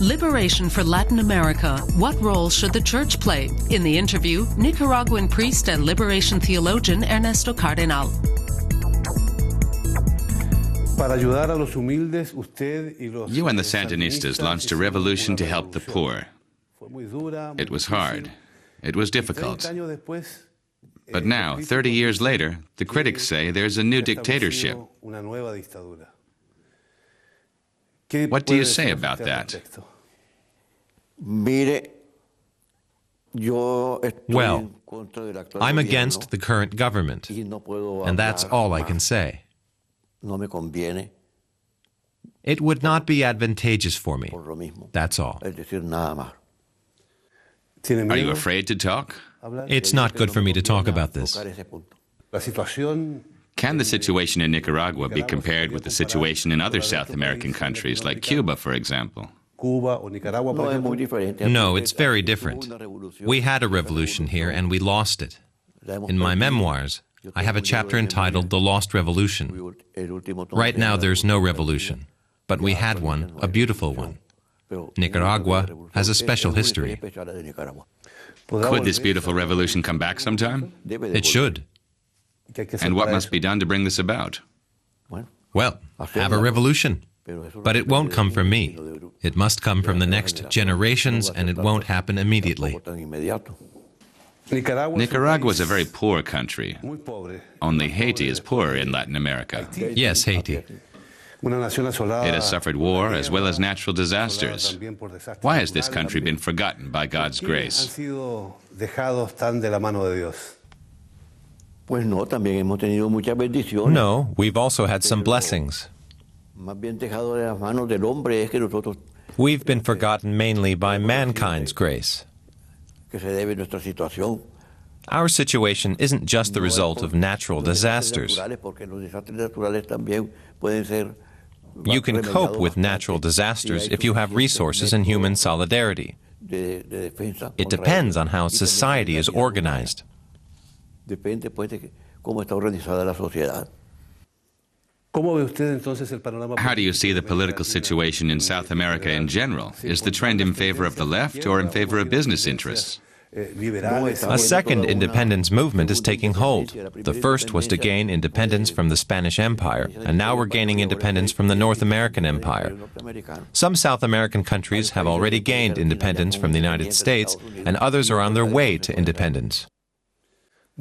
Liberation for Latin America. What role should the Church play? In the interview, Nicaraguan priest and liberation theologian Ernesto Cardenal. You and the Sandinistas launched a revolution to help the poor. It was hard. It was difficult. But now, 30 years later, the critics say there's a new dictatorship. What do you say about that? Well, I'm against the current government, and that's all I can say. It would not be advantageous for me. That's all. Are you afraid to talk? It's not good for me to talk about this. Can the situation in Nicaragua be compared with the situation in other South American countries, like Cuba, for example? No, it's very different. We had a revolution here, and we lost it. In my memoirs, I have a chapter entitled The Lost Revolution. Right now, there's no revolution, but we had one, a beautiful one. Nicaragua has a special history. Could this beautiful revolution come back sometime? It should. And what must be done to bring this about? Well, have a revolution. But it won't come from me. It must come from the next generations, and it won't happen immediately. Nicaragua is a very poor country. Only Haiti is poorer in Latin America. Yes, Haiti. It has suffered war as well as natural disasters. Why has this country been forgotten by God's grace? No, we've also had some blessings. We've been forgotten mainly by mankind's grace. Our situation isn't just the result of natural disasters. You can cope with natural disasters if you have resources and human solidarity. It depends on how society is organized. How do you see the political situation in South America in general? Is the trend in favor of the left or in favor of business interests? A second independence movement is taking hold. The first was to gain independence from the Spanish Empire, and now we're gaining independence from the North American Empire. Some South American countries have already gained independence from the United States, and others are on their way to independence.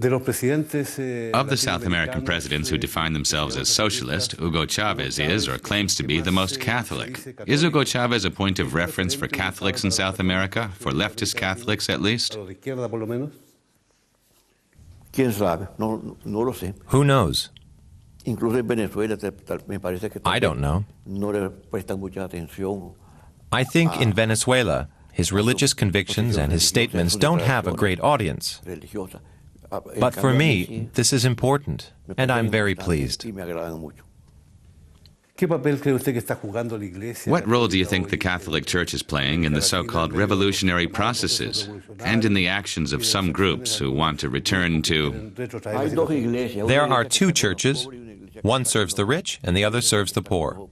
Of the South American presidents who define themselves as socialist, Hugo Chavez is, or claims to be, the most Catholic. Is Hugo Chavez a point of reference for Catholics in South America, for leftist Catholics at least? Who knows? I don't know. I think in Venezuela, his religious convictions and his statements don't have a great audience. But for me, this is important, and I'm very pleased. What role do you think the Catholic Church is playing in the so-called revolutionary processes and in the actions of some groups who want to return to... There are two churches. One serves the rich, and the other serves the poor.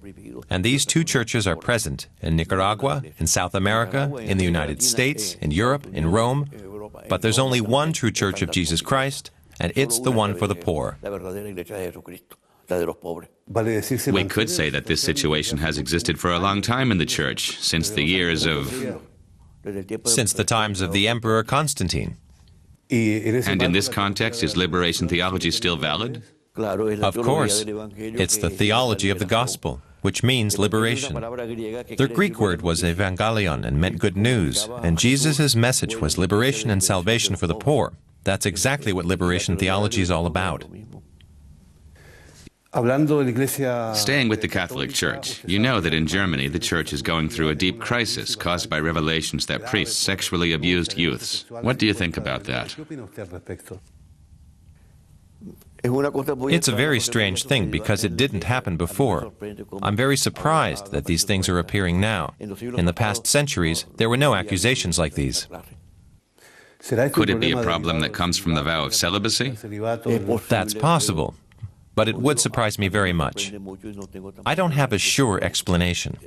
And these two churches are present in Nicaragua, in South America, in the United States, in Europe, in Rome. But there's only one true Church of Jesus Christ, and it's the one for the poor. We could say that this situation has existed for a long time in the Church, since the years of... Since the times of the Emperor Constantine. And in this context, is liberation theology still valid? Of course. It's the theology of the gospel, which means liberation. The Greek word was evangelion and meant good news, and Jesus' message was liberation and salvation for the poor. That's exactly what liberation theology is all about. Staying with the Catholic Church, you know that in Germany the Church is going through a deep crisis caused by revelations that priests sexually abused youths. What do you think about that? It's a very strange thing because it didn't happen before. I'm very surprised that these things are appearing now. In the past centuries, there were no accusations like these. Could it be a problem that comes from the vow of celibacy? That's possible, but it would surprise me very much. I don't have a sure explanation.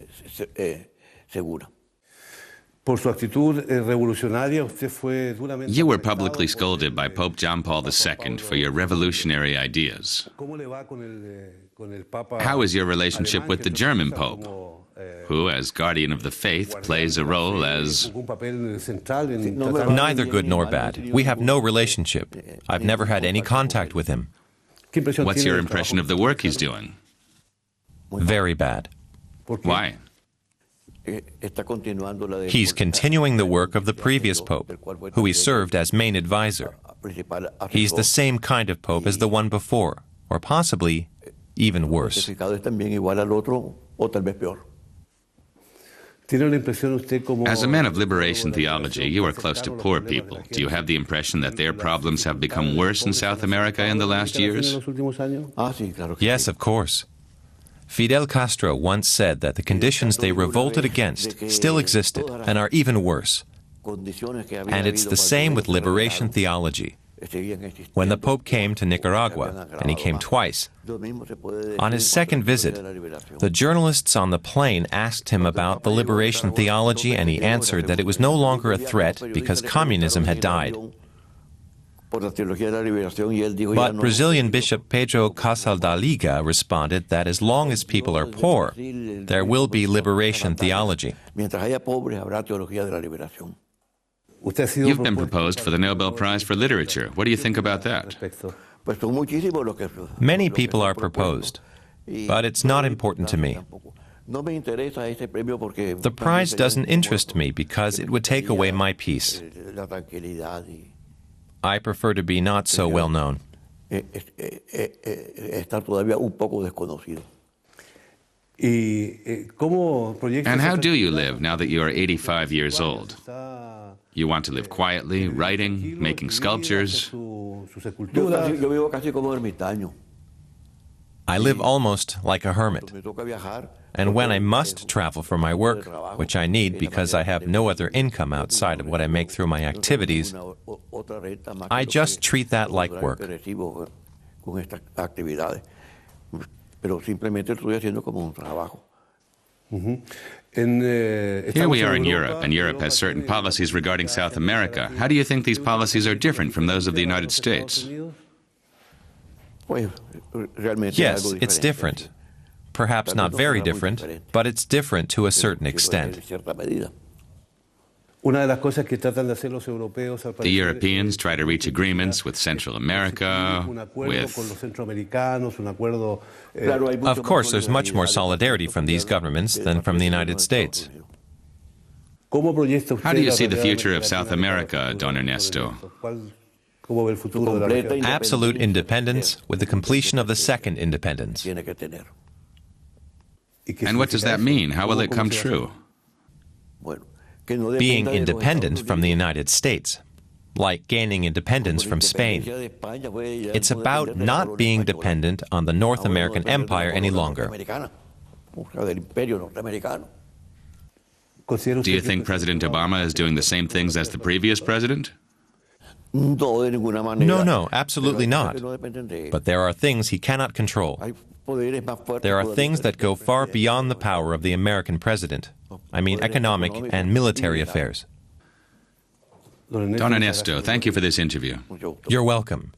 You were publicly scolded by Pope John Paul II for your revolutionary ideas. How is your relationship with the German Pope, who, as guardian of the faith, plays a role as... Neither good nor bad. We have no relationship. I've never had any contact with him. What's your impression of the work he's doing? Very bad. Why? He's continuing the work of the previous pope, who he served as main advisor. He's the same kind of pope as the one before, or possibly even worse. As a man of liberation theology, you are close to poor people. Do you have the impression that their problems have become worse in South America in the last years? Yes, of course. Fidel Castro once said that the conditions they revolted against still existed and are even worse. And it's the same with liberation theology. When the Pope came to Nicaragua, and he came twice, on his second visit, the journalists on the plane asked him about the liberation theology, and he answered that it was no longer a threat because communism had died. But Brazilian Bishop Pedro Casaldaliga responded that as long as people are poor, there will be liberation theology. You've been proposed for the Nobel Prize for Literature. What do you think about that? Many people are proposed, but it's not important to me. The prize doesn't interest me because it would take away my peace. I prefer to be not so well known. And how do you live now that you are 85 years old? You want to live quietly, writing, making sculptures? I live almost like a hermit. And when I must travel for my work, which I need because I have no other income outside of what I make through my activities, I just treat that like work. Here we are in Europe, and Europe has certain policies regarding South America. How do you think these policies are different from those of the United States? Yes, it's different. Perhaps not very different, but it's different to a certain extent. The Europeans try to reach agreements with Central America, with... Of course, there's much more solidarity from these governments than from the United States. How do you see the future of South America, Don Ernesto? Absolute independence with the completion of the second independence. And what does that mean? How will it come true? Being independent from the United States, like gaining independence from Spain. It's about not being dependent on the North American Empire any longer. Do you think President Obama is doing the same things as the previous president? No, absolutely not. But there are things he cannot control. There are things that go far beyond the power of the American president. I mean economic and military affairs. Don Ernesto, thank you for this interview. You're welcome.